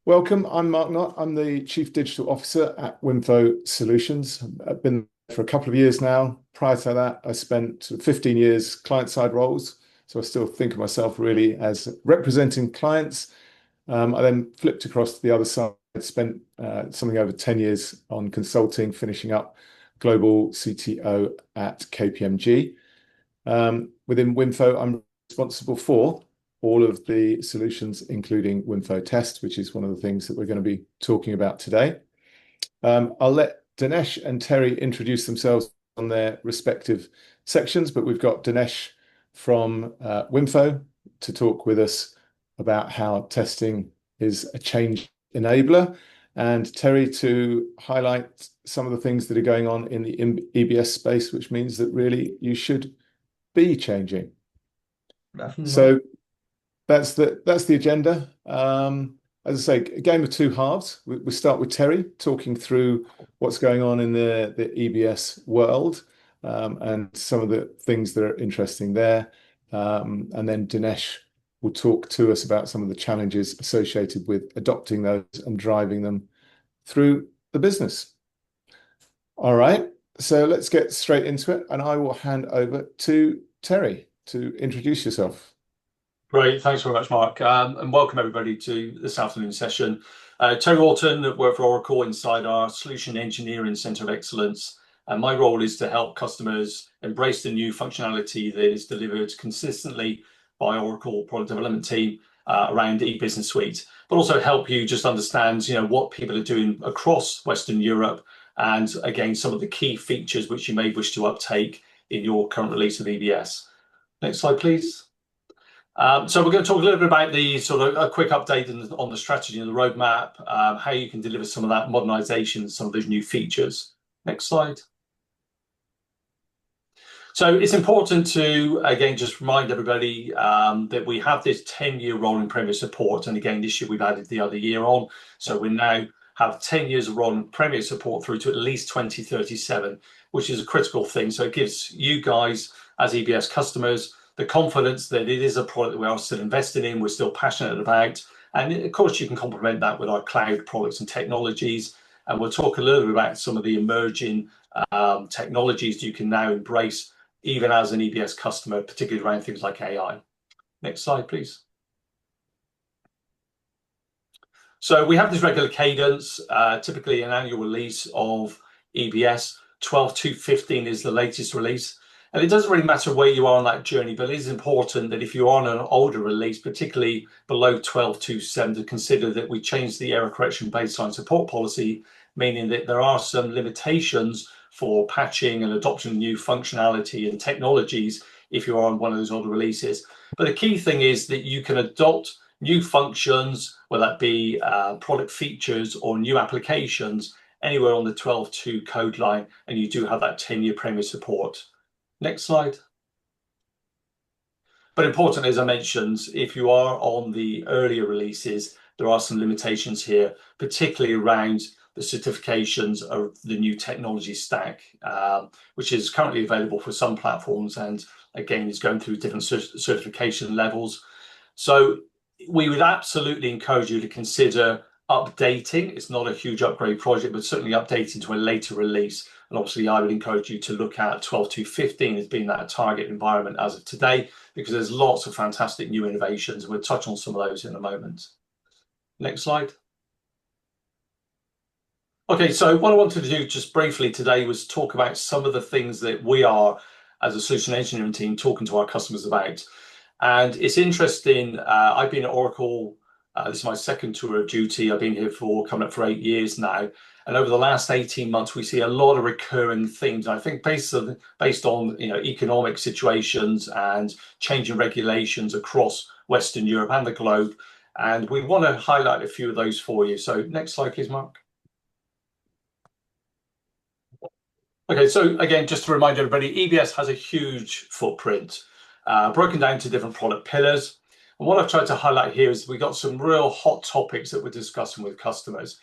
Welcome. I'm Mark Knott. I'm the Chief Digital Officer at Winfo Solutions. I've been there for a couple of years now. Prior to that, I spent 15 years client-side roles, so I still think of myself really as representing clients. I then flipped across to the other side, spent something over 10 years on consulting, finishing up global CTO at KPMG. Within Winfo, I'm responsible for all of the solutions, including Winfo Test, which is one of the things that we're going to be talking about today. I'll let Dinesh and Terry introduce themselves on their respective sections, but we've got Dinesh from Winfo to talk with us about how testing is a change enabler, and Terry to highlight some of the things that are going on in the EBS space, which means that really you should be changing. Definitely. So that's the agenda. As I say, a game of two halves. We start with Terry talking through what's going on in the EBS world, and some of the things that are interesting there. And then Dinesh will talk to us about some of the challenges associated with adopting those and driving them through the business. All right, so let's get straight into it, and I will hand over to Terry to introduce yourself. Great, thanks very much, Mark, and welcome everybody to this afternoon session. Terry Walton, work for Oracle inside our Solution Engineering Centre of Excellence, and my role is to help customers embrace the new functionality that is delivered consistently by Oracle product development team around e-business suite, but also help you just understand, what people are doing across Western Europe, and again, some of the key features which you may wish to uptake in your current release of EBS. Next slide, please. So we're going to talk a little bit about the sort of a quick update on the strategy and the roadmap, how you can deliver some of that modernization, some of those new features. Next slide. So it's important to, again, just remind everybody that we have this 10-year rolling Premier support. And again, this year we've added the other year on. So we now have 10 years of rolling Premier support through to at least 2037, which is a critical thing. So it gives you guys, as EBS customers, the confidence that it is a product that we are still investing in, we're still passionate about. And of course, you can complement that with our cloud products and technologies. And we'll talk a little bit about some of the emerging technologies you can now embrace, even as an EBS customer, particularly around things like AI. Next slide, please. So we have this regular cadence, typically an annual release of EBS. 12.2.15 is the latest release. And it doesn't really matter where you are on that journey, but it is important that if you're on an older release, particularly below 12.2.7, to consider that we changed the error correction baseline support policy, meaning that there are some limitations for patching and adoption of new functionality and technologies if you're on one of those older releases. But the key thing is that you can adopt new functions, whether that be product features or new applications, anywhere on the 12.2 code line, and you do have that 10-year Premier support. Next slide. But important, as I mentioned, if you are on the earlier releases, there are some limitations here, particularly around the certifications of the new technology stack, which is currently available for some platforms and again is going through different certification levels. So we would absolutely encourage you to consider updating. It's not a huge upgrade project, but certainly updating to a later release. And obviously, I would encourage you to look at 12.2.15 as being that target environment as of today, because there's lots of fantastic new innovations. We'll touch on some of those in a moment. Next slide. Okay, so what I wanted to do just briefly today was talk about some of the things that we are, as a solution engineering team, talking to our customers about. And it's interesting, I've been at Oracle, this is my second tour of duty. I've been here for coming up for 8 years now. And over the last 18 months, we see a lot of recurring themes. I think based on economic situations and changing regulations across Western Europe and the globe. And we want to highlight a few of those for you. So next slide, please, Mark. Okay, so again, just to remind everybody, EBS has a huge footprint, broken down to different product pillars. And what I've tried to highlight here is we've got some real hot topics that we're discussing with customers.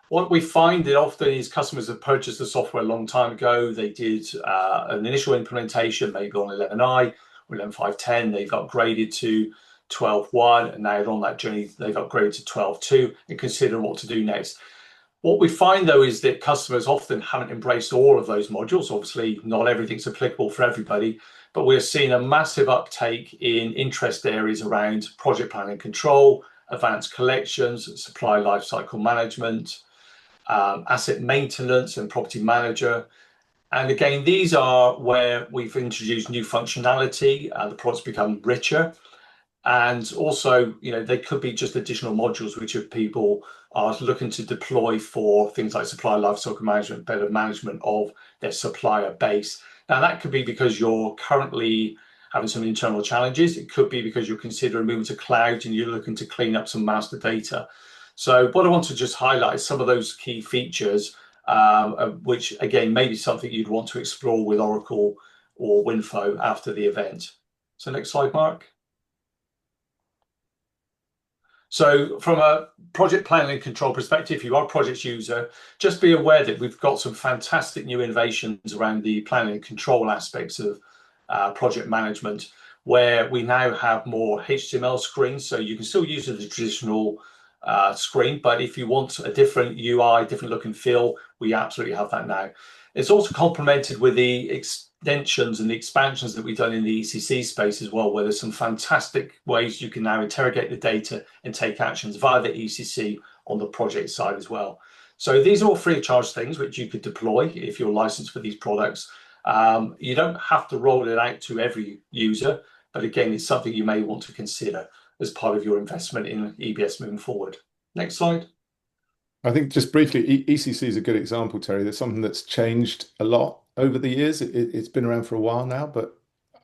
What we find that often is customers have purchased the software a long time ago. They did an initial implementation, maybe on 11i or 11.5.10. They've upgraded to 12.1, and now they're on that journey. They've upgraded to 12.2 and consider what to do next. What we find, though, is that customers often haven't embraced all of those modules. Obviously, not everything's applicable for everybody, but we're seeing a massive uptake in interest areas around project planning and control, advanced collections, supply lifecycle management, asset maintenance and property manager. And again, these are where we've introduced new functionality, the products become richer. And also, they could be just additional modules which if people are looking to deploy for things like supply lifecycle management, better management of their supplier base. Now, that could be because you're currently having some internal challenges. It could be because you're considering moving to cloud and you're looking to clean up some master data. So what I want to just highlight is some of those key features, which again, may be something you'd want to explore with Oracle or Winfo after the event. So next slide, Mark. So from a project planning and control perspective, if you are a project user, just be aware that we've got some fantastic new innovations around the planning and control aspects of project management, where we now have more HTML screens. So you can still use the traditional screen, but if you want a different UI, different look and feel, we absolutely have that now. It's also complemented with the extensions and the expansions that we've done in the ECC space as well, where there's some fantastic ways you can now interrogate the data and take actions via the ECC on the project side as well. So these are all free of charge things which you could deploy if you're licensed for these products. You don't have to roll it out to every user, but again, it's something you may want to consider as part of your investment in EBS moving forward. Next slide. I think just briefly, ECC is a good example, Terry. There's something that's changed a lot over the years. It's been around for a while now, but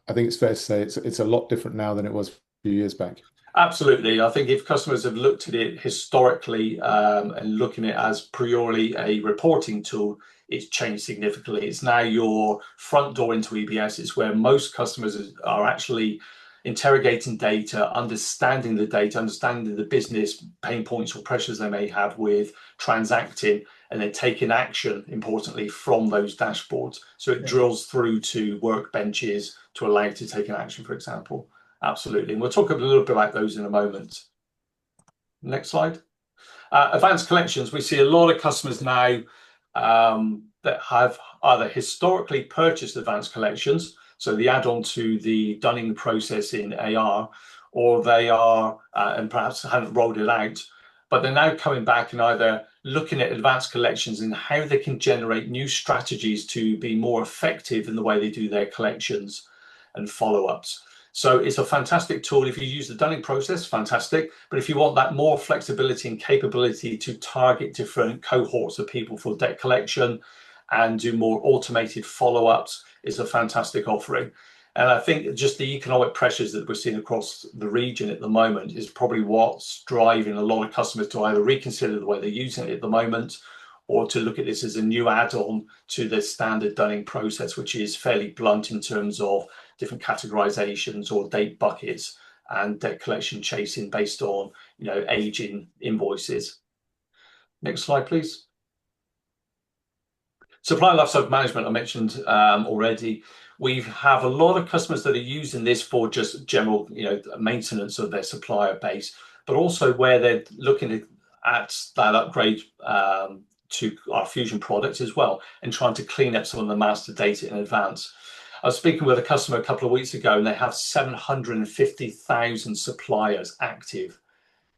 I think it's fair to say it's a lot different now than it was a few years back. Absolutely. I think if customers have looked at it historically and looking at it as purely a reporting tool, it's changed significantly. It's now your front door into EBS. It's where most customers are actually interrogating data, understanding the data, understanding the business pain points or pressures they may have with transacting, and then taking action, importantly, from those dashboards. So it drills through to workbenches to allow you to take an action, for example. Absolutely. And we'll talk a little bit about those in a moment. Next slide. Advanced collections. We see a lot of customers now that have either historically purchased advanced collections, so the add-on to the dunning process in AR, or they are and perhaps haven't rolled it out, but they're now coming back and either looking at advanced collections and how they can generate new strategies to be more effective in the way they do their collections and follow-ups. So it's a fantastic tool. If you use the dunning process, fantastic. But if you want that more flexibility and capability to target different cohorts of people for debt collection and do more automated follow-ups, is a fantastic offering. And I think just the economic pressures that we're seeing across the region at the moment is probably what's driving a lot of customers to either reconsider the way they're using it at the moment, or to look at this as a new add-on to the standard dunning process, which is fairly blunt in terms of different categorizations or date buckets and debt collection chasing based on aging invoices. Next slide, please. Supply lifecycle management, I mentioned already. We have a lot of customers that are using this for just general maintenance of their supplier base, but also where they're looking at that upgrade to our Fusion products as well, and trying to clean up some of the master data in advance. I was speaking with a customer a couple of weeks ago, and they have 750,000 suppliers active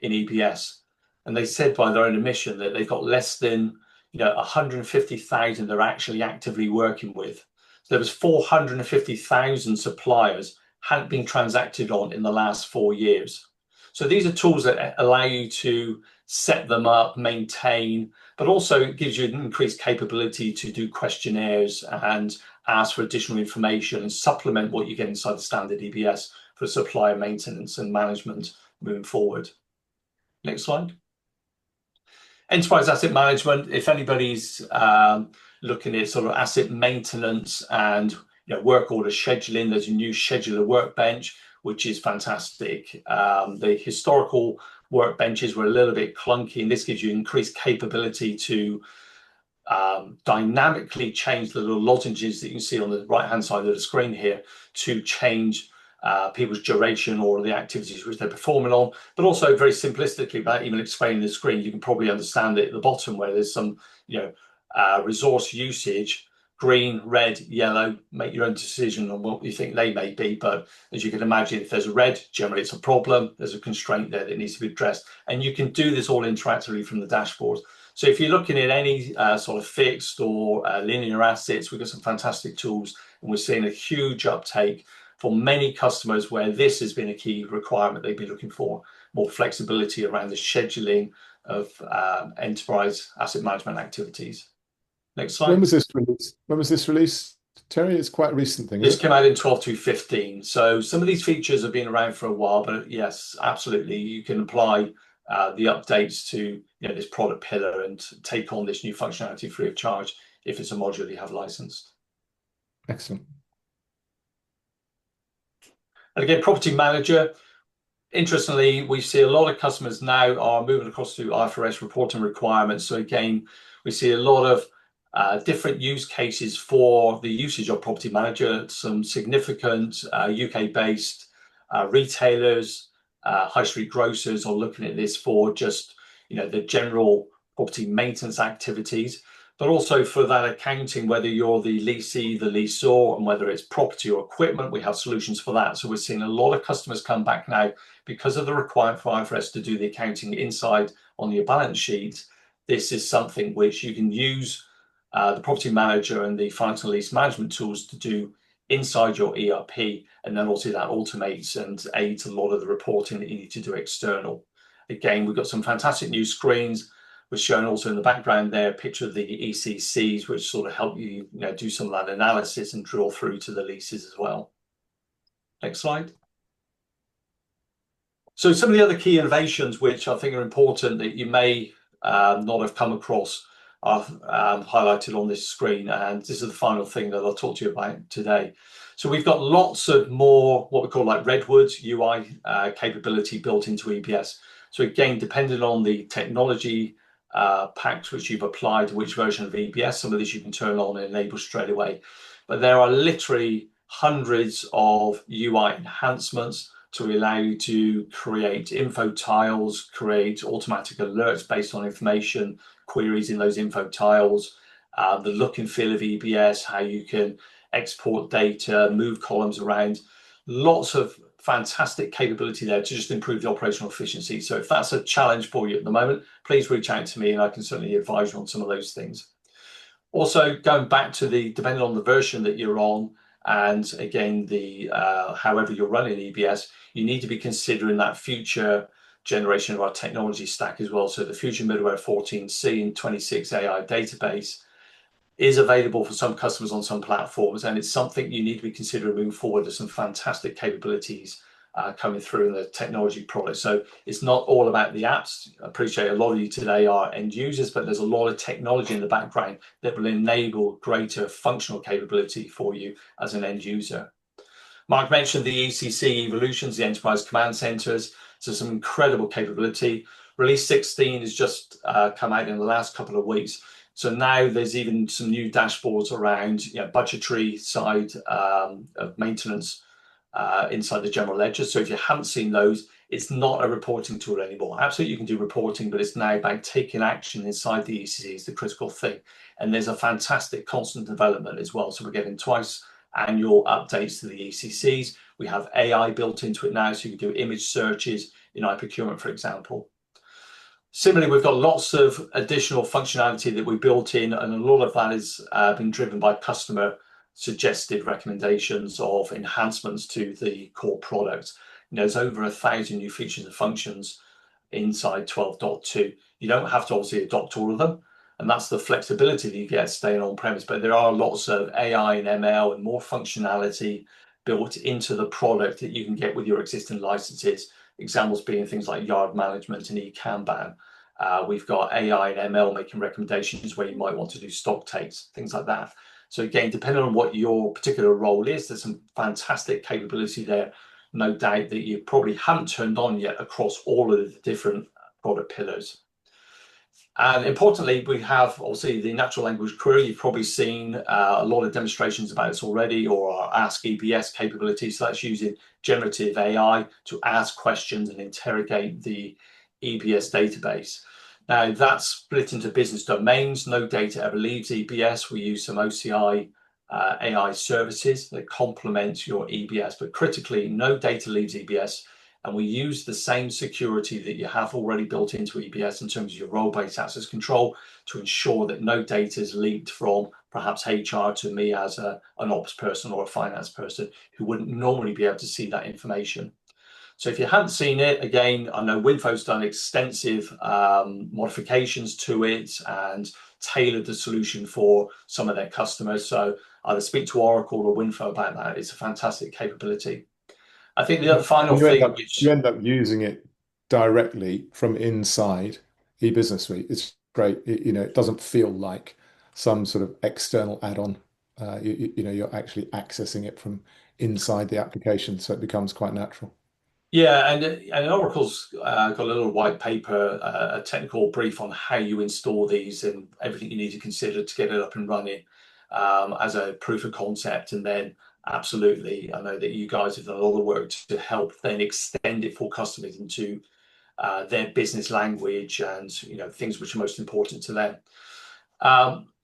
in EBS. And they said by their own admission that they've got less than 150,000 they're actually actively working with. So there was 450,000 suppliers hadn't been transacted on in the last 4 years. So these are tools that allow you to set them up, maintain, but also it gives you an increased capability to do questionnaires and ask for additional information and supplement what you get inside the standard EBS for supplier maintenance and management moving forward. Next slide. Enterprise asset management. If anybody's looking at sort of asset maintenance and work order scheduling, there's a new scheduler workbench, which is fantastic. The historical workbenches were a little bit clunky, and this gives you increased capability to dynamically change the little lozenges that you can see on the right hand side of the screen here to change people's duration or the activities which they're performing on, but also very simplistically, without even explaining the screen, you can probably understand it at the bottom where there's some, resource usage, green, red, yellow. Make your own decision on what you think they may be. But as you can imagine, if there's a red, generally it's a problem. There's a constraint there that needs to be addressed. And you can do this all interactively from the dashboard. So if you're looking at any sort of fixed or linear assets, we've got some fantastic tools, and we're seeing a huge uptake for many customers where this has been a key requirement they've been looking for, more flexibility around the scheduling of enterprise asset management activities. Next slide. When was this released? When was this released, Terry? It's quite a recent thing. This came out in 12.2.15. So some of these features have been around for a while, but yes, absolutely, you can apply the updates to this product pillar and take on this new functionality free of charge if it's a module you have licensed. Excellent. And again, Property Manager. Interestingly, we see a lot of customers now are moving across to IFRS reporting requirements. So again, we see a lot of different use cases for the usage of Property Manager. Some significant UK-based retailers, high street grocers are looking at this for just the general property maintenance activities, but also for that accounting, whether you're the leasee, the leaseor, and whether it's property or equipment, we have solutions for that. So we're seeing a lot of customers come back now because of the requirement for IFRS to do the accounting inside on your balance sheet. This is something which you can use the Property Manager and the finance and lease management tools to do inside your ERP, and then also that automates and aids a lot of the reporting that you need to do external. Again, we've got some fantastic new screens. We're showing also in the background there a picture of the ECCs, which sort of help you, do some of that analysis and drill through to the leases as well. Next slide. So some of the other key innovations which I think are important that you may not have come across are highlighted on this screen, and this is the final thing that I'll talk to you about today. So we've got lots of more what we call like Redwood UI capability built into EBS. So again, depending on the technology packs which you've applied, which version of EBS, some of this you can turn on and enable straight away. But there are literally hundreds of UI enhancements to allow you to create info tiles, create automatic alerts based on information, queries in those info tiles, the look and feel of EBS, how you can export data, move columns around. Lots of fantastic capability there to just improve the operational efficiency. So if that's a challenge for you at the moment, please reach out to me and I can certainly advise you on some of those things. Also, going back to depending on the version that you're on, and again, however you're running EBS, you need to be considering that future generation of our technology stack as well. So the future Middleware 14C and 26 AI database is available for some customers on some platforms, and it's something you need to be considering moving forward. There's some fantastic capabilities coming through in the technology product. So it's not all about the apps. I appreciate a lot of you today are end users, but there's a lot of technology in the background that will enable greater functional capability for you as an end user. Mark mentioned the ECC evolutions, the enterprise command centers. So some incredible capability. Release 16 has just come out in the last couple of weeks. So now there's even some new dashboards around budgetary side of maintenance inside the general ledger. So if you haven't seen those, it's not a reporting tool anymore. Absolutely, you can do reporting, but it's now about taking action inside the ECC is the critical thing. And there's a fantastic constant development as well. So we're getting twice annual updates to the ECCs. We have AI built into it now, so you can do image searches in iProcurement, for example. Similarly, we've got lots of additional functionality that we built in, and a lot of that has been driven by customer suggested recommendations of enhancements to the core product. There's over 1,000 new features and functions inside 12.2. You don't have to obviously adopt all of them, and that's the flexibility that you get staying on premise. But there are lots of AI and ML and more functionality built into the product that you can get with your existing licenses. Examples being things like yard management and eKanban. We've got AI and ML making recommendations where you might want to do stock takes, things like that. So again, depending on what your particular role is, there's some fantastic capability there, no doubt, that you probably haven't turned on yet across all of the different product pillars. And importantly, we have obviously the natural language query. You've probably seen a lot of demonstrations about this already, or our Ask EBS capability. So that's using generative AI to ask questions and interrogate the EBS database. Now that's split into business domains. No data ever leaves EBS. We use some OCI AI services that complement your EBS, but critically, no data leaves EBS. And we use the same security that you have already built into EBS in terms of your role-based access control to ensure that no data is leaked from perhaps HR to me as an ops person or a finance person who wouldn't normally be able to see that information. So if you haven't seen it, again, I know Winfo's done extensive modifications to it and tailored the solution for some of their customers. So either speak to Oracle or Winfo about that. It's a fantastic capability. I think the other final thing, you end up using it directly from inside eBusiness Suite. It's great. It doesn't feel like some sort of external add-on. You're actually accessing it from inside the application, so it becomes quite natural. Yeah, and Oracle's got a little white paper, a technical brief on how you install these and everything you need to consider to get it up and running as a proof of concept. And then absolutely, I know that you guys have done a lot of work to help then extend it for customers into their business language and things which are most important to them.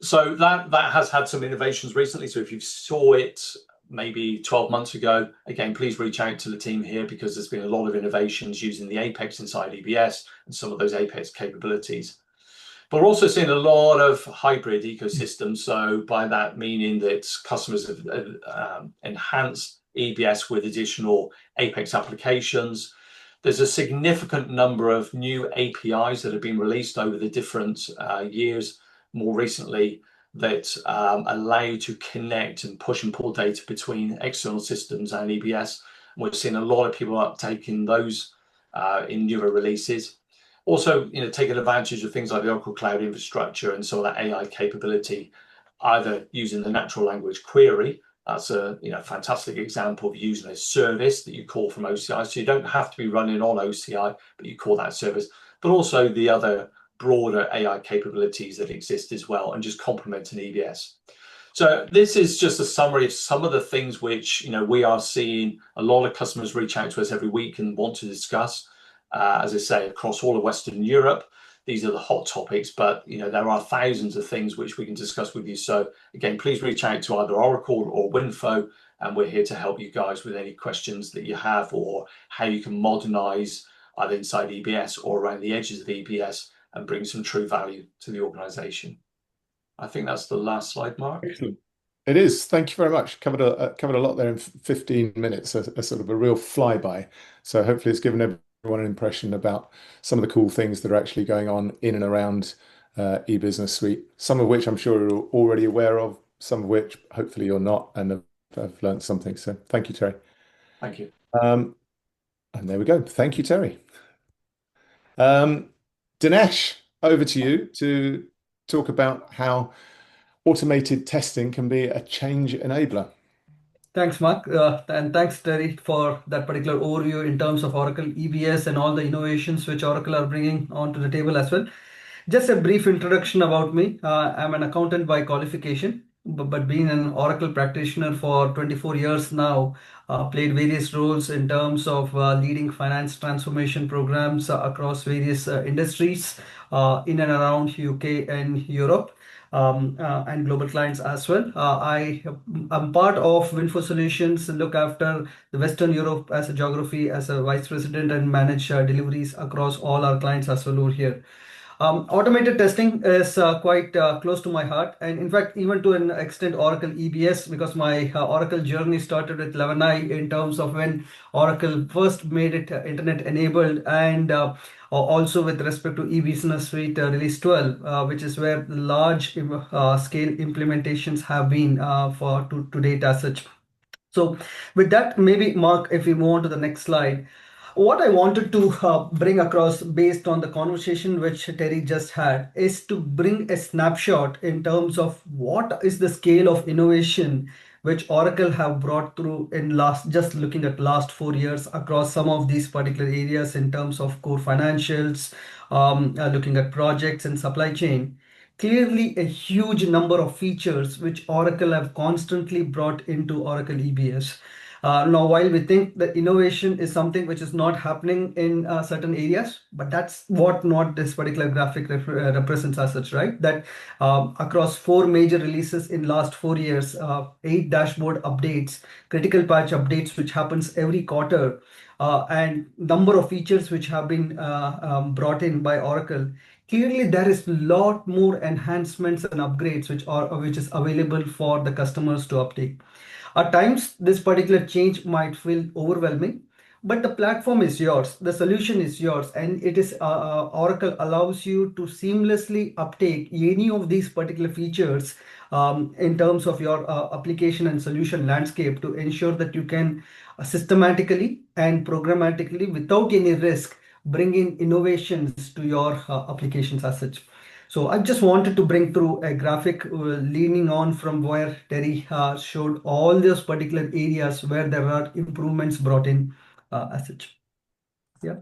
So that has had some innovations recently. So if you saw it maybe 12 months ago, again, please reach out to the team here because there's been a lot of innovations using the Apex inside EBS and some of those Apex capabilities. But we're also seeing a lot of hybrid ecosystems. So by that meaning that customers have enhanced EBS with additional Apex applications. There's a significant number of new APIs that have been released over the different years more recently that allow you to connect and push and pull data between external systems and EBS. And we're seeing a lot of people uptaking those in newer releases. Also, taking advantage of things like the Oracle Cloud Infrastructure and some of that AI capability, either using the natural language query. That's a fantastic example of using a service that you call from OCI. So you don't have to be running on OCI, but you call that service. But also the other broader AI capabilities that exist as well, and just complementing EBS. So this is just a summary of some of the things which we are seeing a lot of customers reach out to us every week and want to discuss. As I say, across all of Western Europe, these are the hot topics, but there are thousands of things which we can discuss with you. So again, please reach out to either Oracle or Winfo, and we're here to help you guys with any questions that you have or how you can modernize either inside EBS or around the edges of EBS and bring some true value to the organization. I think that's the last slide, Mark. Excellent. It is. Thank you very much. Covered a lot there in 15 minutes, a sort of a real flyby. So hopefully it's given everyone an impression about some of the cool things that are actually going on in and around eBusiness Suite, some of which I'm sure you're already aware of, some of which hopefully you're not and have learned something. So thank you, Terry. Thank you. And there we go. Thank you, Terry. Dinesh, over to you to talk about how automated testing can be a change enabler. Thanks, Mark. And thanks, Terry, for that particular overview in terms of Oracle EBS and all the innovations which Oracle are bringing onto the table as well. Just a brief introduction about me. I'm an accountant by qualification, but being an Oracle practitioner for 24 years now, played various roles in terms of leading finance transformation programs across various industries in and around UK and Europe. And global clients as well. I'm part of Winfo Solutions, look after the Western Europe as a geography as a vice president and manage deliveries across all our clients as well over here. Automated testing is quite close to my heart, and in fact even to an extent Oracle EBS, because my Oracle journey started with 11i in terms of when Oracle first made it internet enabled, and also with respect to eBusiness Suite release 12, which is where the large scale implementations have been to date as such. So with that, maybe Mark, if we move on to the next slide. What I wanted to bring across based on the conversation which Terry just had is to bring a snapshot in terms of what is the scale of innovation which Oracle have brought through in just looking at last 4 years across some of these particular areas in terms of core financials, looking at projects and supply chain. Clearly a huge number of features which Oracle have constantly brought into Oracle EBS. Now, while we think that innovation is something which is not happening in certain areas, but that's what not this particular graphic represents as such, right? That across 4 major releases in last 4 years, 8 dashboard updates, critical patch updates, which happens every quarter, and number of features which have been brought in by Oracle. Clearly, there is a lot more enhancements and upgrades which is available for the customers to uptake. At times, this particular change might feel overwhelming, but the platform is yours, the solution is yours, and it is Oracle allows you to seamlessly uptake any of these particular features in terms of your application and solution landscape to ensure that you can systematically and programmatically, without any risk, bring in innovations to your applications as such. So I just wanted to bring through a graphic leaning on from where Terry showed all those particular areas where there are improvements brought in as such. Yeah,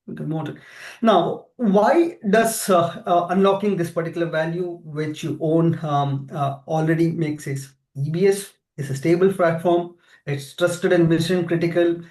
we can move on. Now, why does unlocking this particular value which you own already makes sense? EBS is a stable platform. It's trusted and mission critical.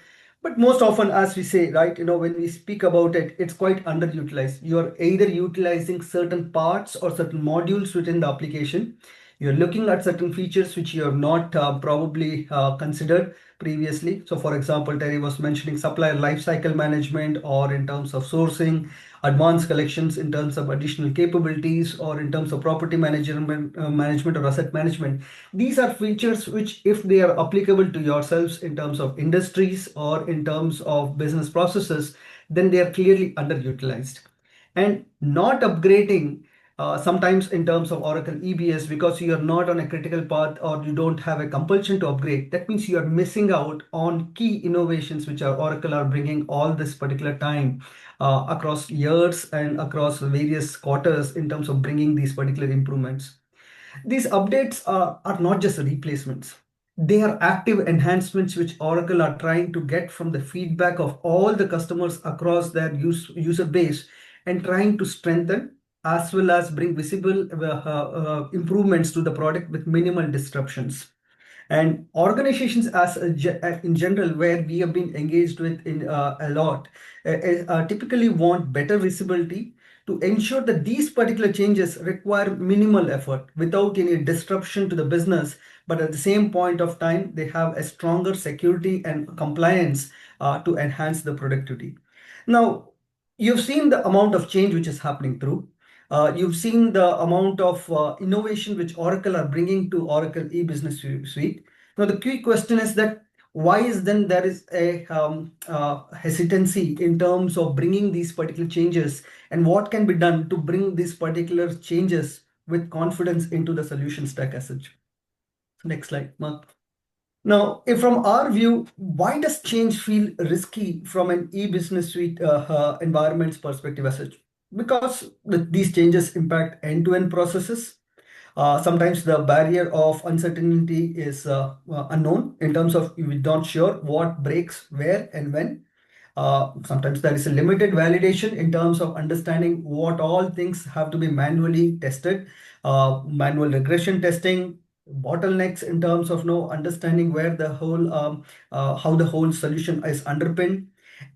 But most often, as we say, right, when we speak about it, it's quite underutilized. You're either utilizing certain parts or certain modules within the application. You're looking at certain features which you have not probably considered previously. So for example, Terry was mentioning supplier lifecycle management, or in terms of sourcing, advanced collections in terms of additional capabilities, or in terms of property management, management or asset management. These are features which, if they are applicable to yourselves in terms of industries or in terms of business processes, then they are clearly underutilized. And not upgrading sometimes in terms of Oracle EBS, because you are not on a critical path or you don't have a compulsion to upgrade, that means you are missing out on key innovations which Oracle are bringing all this particular time across years and across various quarters in terms of bringing these particular improvements. These updates are not just replacements. They are active enhancements which Oracle are trying to get from the feedback of all the customers across their user base, and trying to strengthen as well as bring visible improvements to the product with minimal disruptions. And organizations in general, where we have been engaged with in a lot, typically want better visibility to ensure that these particular changes require minimal effort without any disruption to the business, but at the same point of time, they have a stronger security and compliance to enhance the productivity. Now, you've seen the amount of change which is happening through. You've seen the amount of innovation which Oracle are bringing to Oracle e-business suite. Now, the key question is that why is then there is a hesitancy in terms of bringing these particular changes, and what can be done to bring these particular changes with confidence into the solution stack as such. Next slide, Mark. Now, if from our view, why does change feel risky from an e-business suite environment's perspective as such? Because these changes impact end-to-end processes. Sometimes the barrier of uncertainty is unknown in terms of we're not sure what breaks where and when. Sometimes there is a limited validation in terms of understanding what all things have to be manually tested, manual regression testing, bottlenecks in terms of understanding where the whole how the whole solution is underpinned,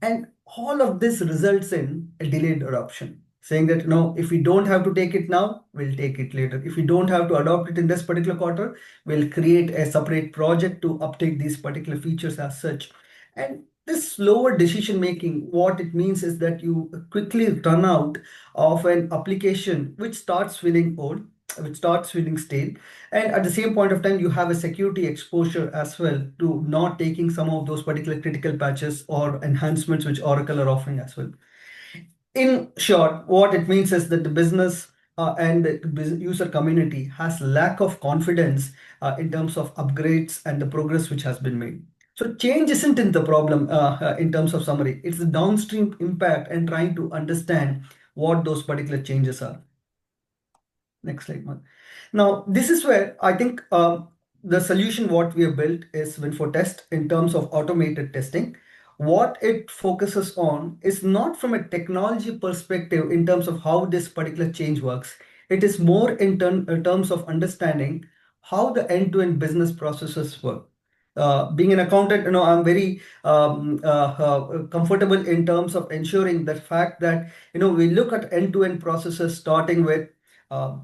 and all of this results in a delayed adoption, saying that if we don't have to take it now, we'll take it later. If we don't have to adopt it in this particular quarter, we'll create a separate project to update these particular features as such. And this slower decision making, what it means is that you quickly run out of an application which starts feeling old, which starts feeling stale, and at the same point of time you have a security exposure as well to not taking some of those particular critical patches or enhancements which Oracle are offering as well. In short, what it means is that the business and the user community has lack of confidence in terms of upgrades and the progress which has been made. So change isn't in the problem in terms of summary. It's the downstream impact and trying to understand what those particular changes are. Next slide, Mark. Now, this is where I think the solution what we have built is Winfo Test in terms of automated testing. What it focuses on is not from a technology perspective in terms of how this particular change works. It is more in terms of understanding how the end-to-end business processes work. Being an accountant, I'm very comfortable in terms of ensuring the fact that, we look at end-to-end processes starting with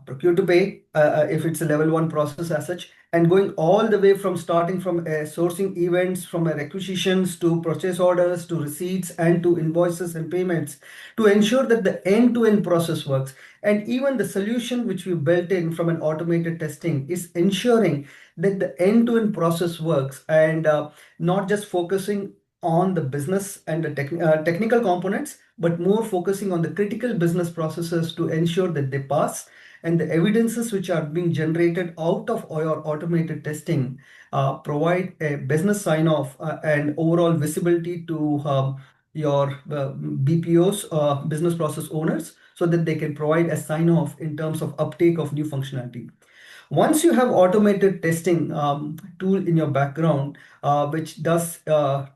procure to pay, if it's a level one process as such, and going all the way from starting from sourcing events, from requisitions to purchase orders to receipts and to invoices and payments, to ensure that the end-to-end process works. And even the solution which we built in from an automated testing is ensuring that the end-to-end process works, and not just focusing on the business and the technical components, but more focusing on the critical business processes to ensure that they pass, and the evidences which are being generated out of your automated testing provide a business sign-off and overall visibility to your BPOs, business process owners, so that they can provide a sign-off in terms of uptake of new functionality. Once you have automated testing tool in your background, which does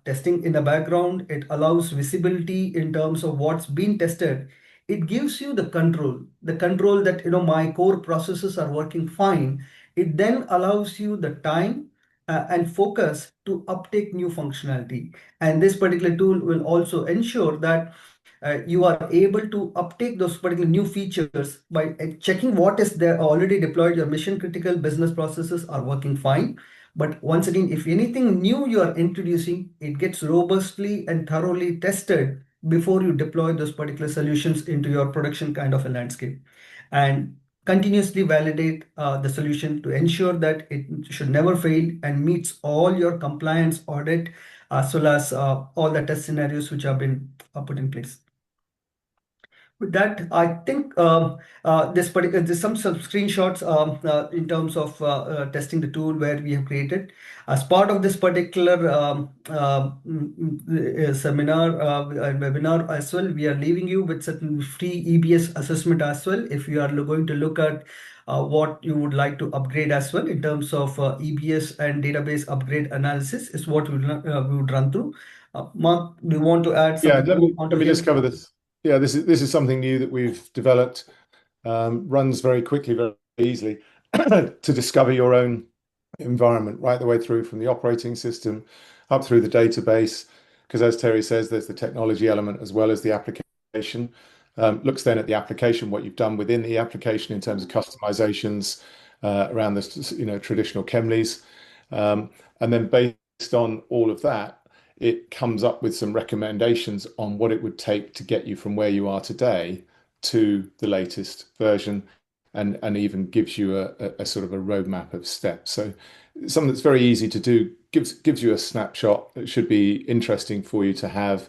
testing in the background, it allows visibility in terms of what's been tested. It gives you the control that, my core processes are working fine. It then allows you the time and focus to uptake new functionality. And this particular tool will also ensure that you are able to uptake those particular new features by checking what is there already deployed. Your mission critical business processes are working fine. But once again, if anything new you are introducing, it gets robustly and thoroughly tested before you deploy those particular solutions into your production kind of a landscape, and continuously validate the solution to ensure that it should never fail and meets all your compliance audit, as well as all the test scenarios which have been put in place. With that, I think there's some screenshots in terms of testing the tool where we have created. As part of this particular seminar and webinar as well, we are leaving you with certain free EBS assessment as well. If you are going to look at what you would like to upgrade as well in terms of EBS and database upgrade analysis is what we would run through. Mark, do you want to add something? Yeah, let me just cover this. Yeah, this is something new that we've developed. Runs very quickly, very easily to discover your own environment right the way through from the operating system up through the database. Because as Terry says, there's the technology element as well as the application. Looks then at the application, what you've done within the application in terms of customizations around the traditional Chemleys, and then based on all of that, it comes up with some recommendations on what it would take to get you from where you are today to the latest version, and even gives you a sort of a roadmap of steps. So something that's very easy to do, gives you a snapshot that should be interesting for you to have.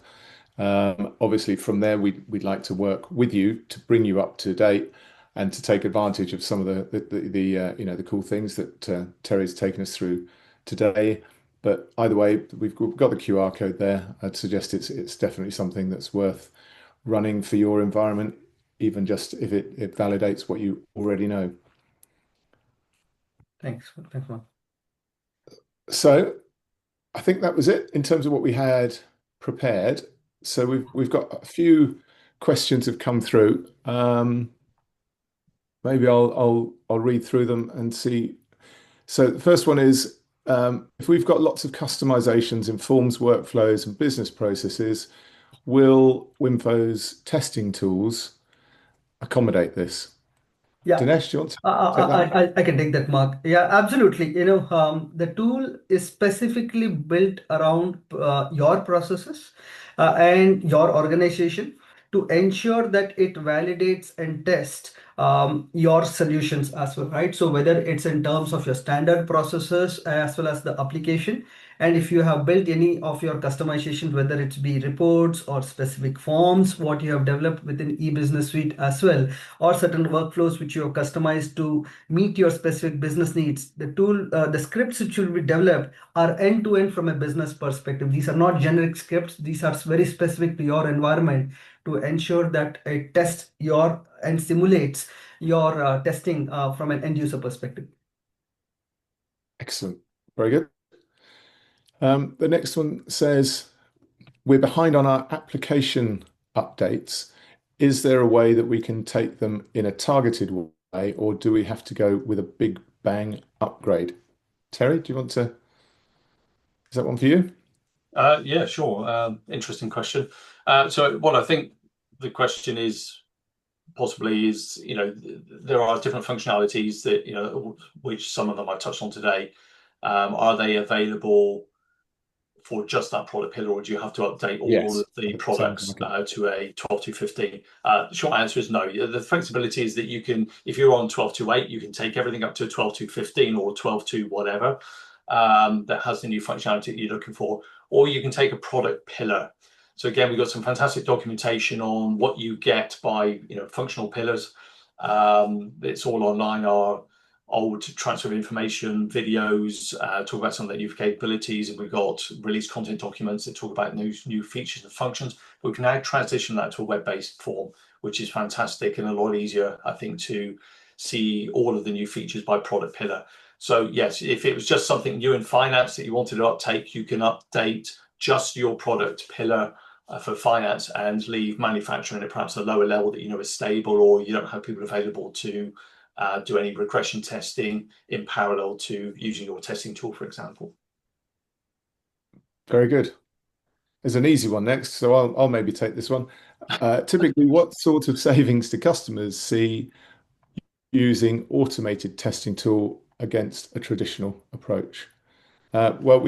Obviously from there we'd like to work with you to bring you up to date and to take advantage of some of the cool things that Terry's taken us through today. But either way, we've got the QR code there. I'd suggest it's definitely something that's worth running for your environment, even just if it validates what you already know. Thanks, Mark. So I think that was it in terms of what we had prepared. So we've got a few questions have come through. Maybe I'll read through them and see. So the first one is, if we've got lots of customizations in forms, workflows, and business processes, will Winfo's testing tools accommodate this? Yeah. Dinesh, do you want to take that? I can take that, Mark. Yeah, absolutely. The tool is specifically built around your processes and your organization to ensure that it validates and tests your solutions as well, right? So whether it's in terms of your standard processes as well as the application, and if you have built any of your customizations, whether it's be reports or specific forms, what you have developed within eBusiness Suite as well, or certain workflows which you have customized to meet your specific business needs, the tool, the scripts which will be developed are end-to-end from a business perspective. These are not generic scripts. These are very specific to your environment to ensure that it tests your and simulates your testing from an end user perspective. Excellent. Very good. The next one says, we're behind on our application updates. Is there a way that we can take them in a targeted way, or do we have to go with a big bang upgrade? Terry, do you want to? Is that one for you? Yeah, sure. Interesting question. So what I think the question is possibly is, there are different functionalities that, which some of them I touched on today. Are they available for just that product pillar, or do you have to update all Yes. of the Sounds products like it. to a 12.2.15? The short answer is no. The flexibility is that you can, if you're on 12.2.8, you can take everything up to a 12.2.15 or 12.2 whatever that has the new functionality that you're looking for, or you can take a product pillar. So again, we've got some fantastic documentation on what you get by functional pillars. It's all online. Our old transfer of information videos talk about some of the new capabilities, and we've got release content documents that talk about new features and functions. But we can now transition that to a web-based form, which is fantastic and a lot easier, I think, to see all of the new features by product pillar. So yes, if it was just something new in finance that you wanted to update, you can update just your product pillar for finance and leave manufacturing at perhaps a lower level that is stable, or you don't have people available to do any regression testing in parallel to using your testing tool, for example. Very good. There's an easy one next, so I'll maybe take this one. Typically, what sort of savings do customers see using automated testing tool against a traditional approach? Well,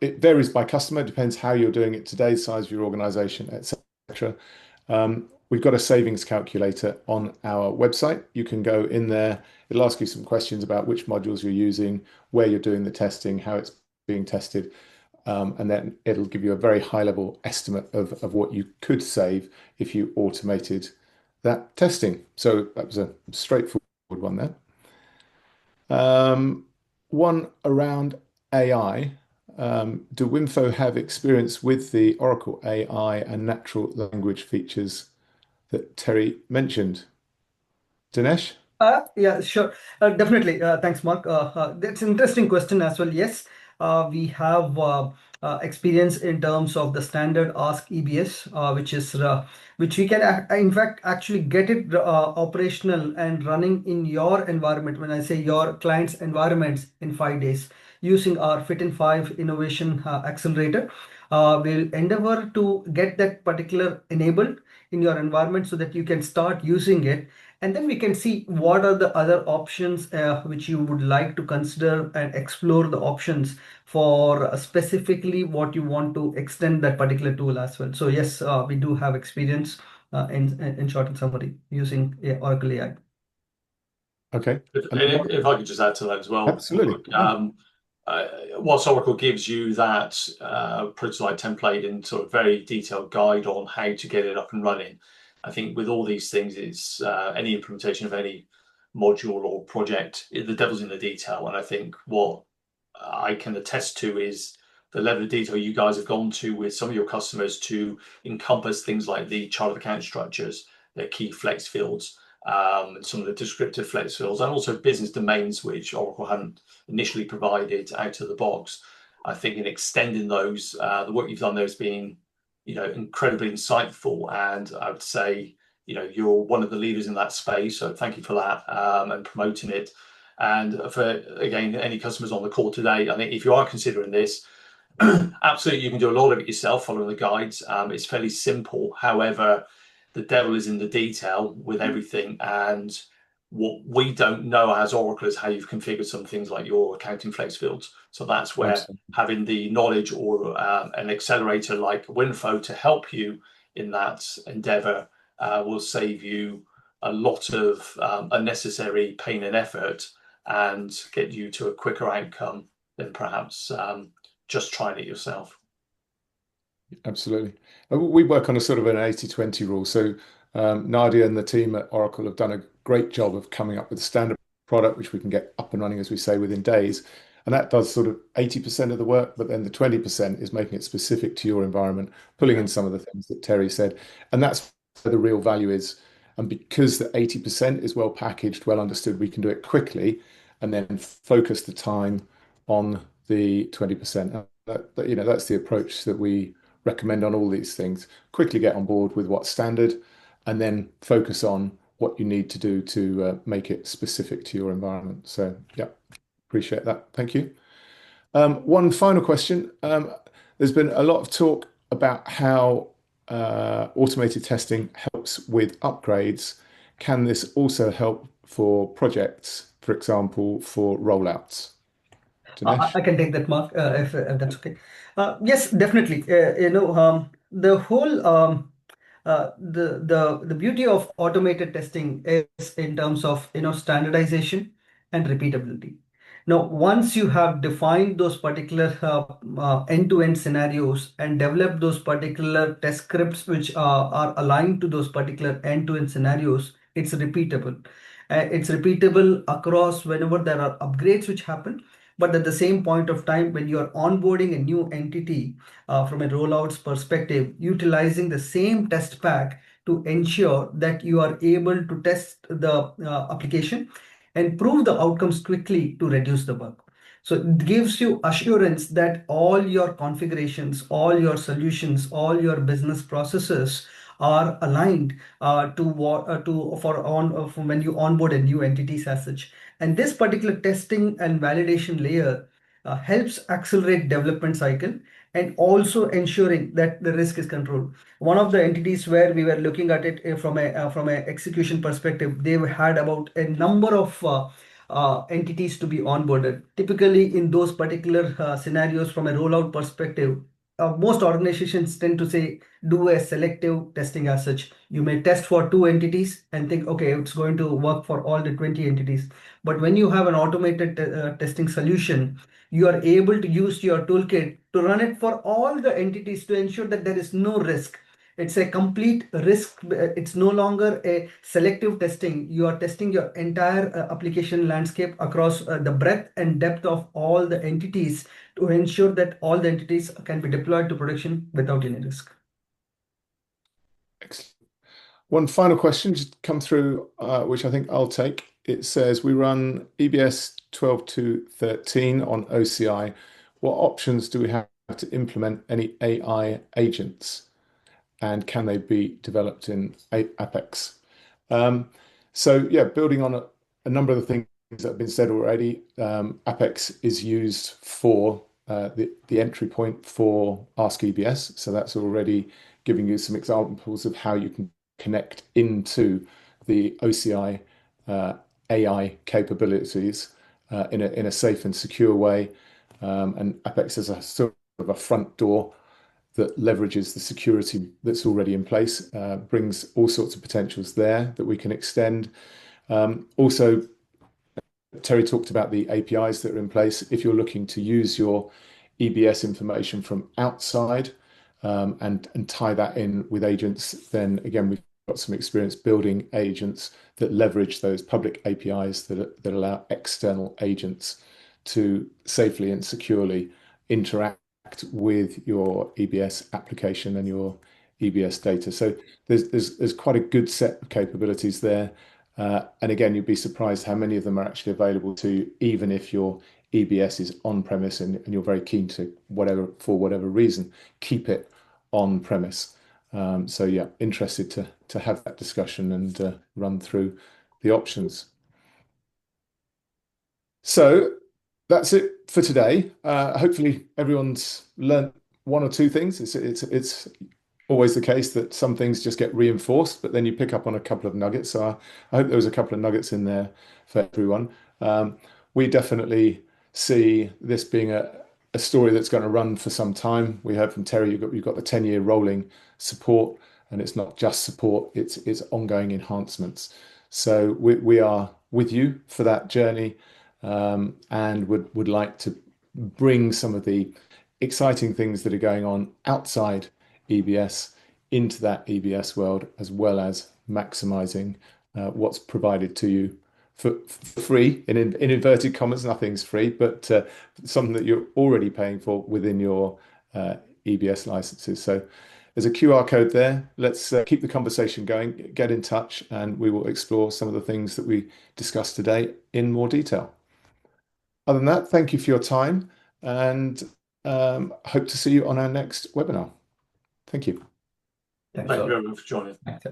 it varies by customer, depends how you're doing it today, size of your organization, etc. We've got a savings calculator on our website. You can go in there. It'll ask you some questions about which modules you're using, where you're doing the testing, how it's being tested, and then it'll give you a very high-level estimate of what you could save if you automated that testing. So that was a straightforward one there. One around AI. Do Winfo have experience with the Oracle AI and natural language features that Terry mentioned? Dinesh? Yeah, sure. Definitely. Thanks, Mark. That's an interesting question as well. Yes, we have experience in terms of the standard Ask EBS, which we can in fact actually get it operational and running in your environment. When I say your client's environments, in 5 days, using our Fit in 5 innovation accelerator. We'll endeavor to get that particular enabled in your environment so that you can start using it. And then we can see what are the other options which you would like to consider and explore the options for specifically what you want to extend that particular tool as well. So yes, we do have experience in short and summary using Oracle AI. Okay. If I could just add to that as well. Absolutely. Whilst Oracle gives you that prototype template and sort of very detailed guide on how to get it up and running, I think with all these things, it's any implementation of any module or project, the devil's in the detail. And I think what I can attest to is the level of detail you guys have gone to with some of your customers to encompass things like the chart of account structures, their key flex fields, and some of the descriptive flex fields, and also business domains, which Oracle hadn't initially provided out of the box. I think in extending those, the work you've done there has been incredibly insightful, and I would say you're one of the leaders in that space, so thank you for that, and promoting it. And for, again, any customers on the call today, I think if you are considering this, absolutely you can do a lot of it yourself following the guides. It's fairly simple. However, the devil is in the detail with everything, and what we don't know as Oracle is how you've configured some things like your accounting flex fields. So that's where Absolutely. having the knowledge or an accelerator like Winfo to help you in that endeavor will save you a lot of unnecessary pain and effort and get you to a quicker outcome than perhaps just trying it yourself. Absolutely. We work on a sort of an 80-20 rule. So Nadia and the team at Oracle have done a great job of coming up with a standard product, which we can get up and running, as we say, within days. And that does sort of 80% of the work, but then the 20% is making it specific to your environment, pulling in some of the things that Terry said. And that's where the real value is. And because the 80% is well packaged, well understood, we can do it quickly and then focus the time on the 20%. That's the approach that we recommend on all these things. Quickly get on board with what's standard, and then focus on what you need to do to make it specific to your environment. So yeah, appreciate that. Thank you. One final question. There's been a lot of talk about how automated testing helps with upgrades. Can this also help for projects, for example, for rollouts? Dinesh? I can take that, Mark, if that's okay. Yes, definitely. The whole the beauty of automated testing is in terms of standardization and repeatability. Now, once you have defined those particular end-to-end scenarios and developed those particular test scripts which are aligned to those particular end-to-end scenarios, it's repeatable. It's repeatable across whenever there are upgrades which happen. But at the same point of time, when you're onboarding a new entity from a rollouts perspective, utilizing the same test pack to ensure that you are able to test the application and prove the outcomes quickly to reduce the bug. So it gives you assurance that all your configurations, all your solutions, all your business processes are aligned for when you onboard a new entities as such. And this particular testing and validation layer helps accelerate development cycle and also ensuring that the risk is controlled. One of the entities where we were looking at it from a execution perspective, they had about a number of entities to be onboarded. Typically, in those particular scenarios, from a rollout perspective, most organizations tend to say do a selective testing as such. You may test for 2 entities and think, okay, it's going to work for all the 20 entities. But when you have an automated testing solution, you are able to use your toolkit to run it for all the entities to ensure that there is no risk. It's a complete risk. It's no longer a selective testing. You are testing your entire application landscape across the breadth and depth of all the entities to ensure that all the entities can be deployed to production without any risk. Excellent. One final question just come through, which I think I'll take. It says we run EBS 12 to 13 on OCI. What options do we have to implement any AI agents? And can they be developed in Apex? So yeah, building on a number of the things that have been said already, Apex is used for the entry point for Ask EBS. So that's already giving you some examples of how you can connect into the OCI AI capabilities in a safe and secure way. And Apex is a sort of a front door that leverages the security that's already in place, brings all sorts of potentials there that we can extend. Also, Terry talked about the APIs that are in place. If you're looking to use your EBS information from outside and tie that in with agents, then again, we've got some experience building agents that leverage those public APIs that allow external agents to safely and securely interact with your EBS application and your EBS data. So there's quite a good set of capabilities there. And again, you'd be surprised how many of them are actually available to, even if your EBS is on premise and you're very keen to, for whatever reason, keep it on premise. So yeah, interested to have that discussion and run through the options. So that's it for today. Hopefully everyone's learned one or two things. It's always the case that some things just get reinforced, but then you pick up on a couple of nuggets. So I hope there was a couple of nuggets in there for everyone. We definitely see this being a story that's going to run for some time. We heard from Terry, you've got the 10-year rolling support, and it's not just support, it's ongoing enhancements. So we are with you for that journey, and would like to bring some of the exciting things that are going on outside EBS into that EBS world, as well as maximizing what's provided to you for free, in inverted commas. Nothing's free, but something that you're already paying for within your EBS licenses. So there's a QR code there. Let's keep the conversation going, get in touch, and we will explore some of the things that we discussed today in more detail. Other than that, thank you for your time, and hope to see you on our next webinar. Thank you. Thanks Thank a you lot. everyone for joining. Thanks.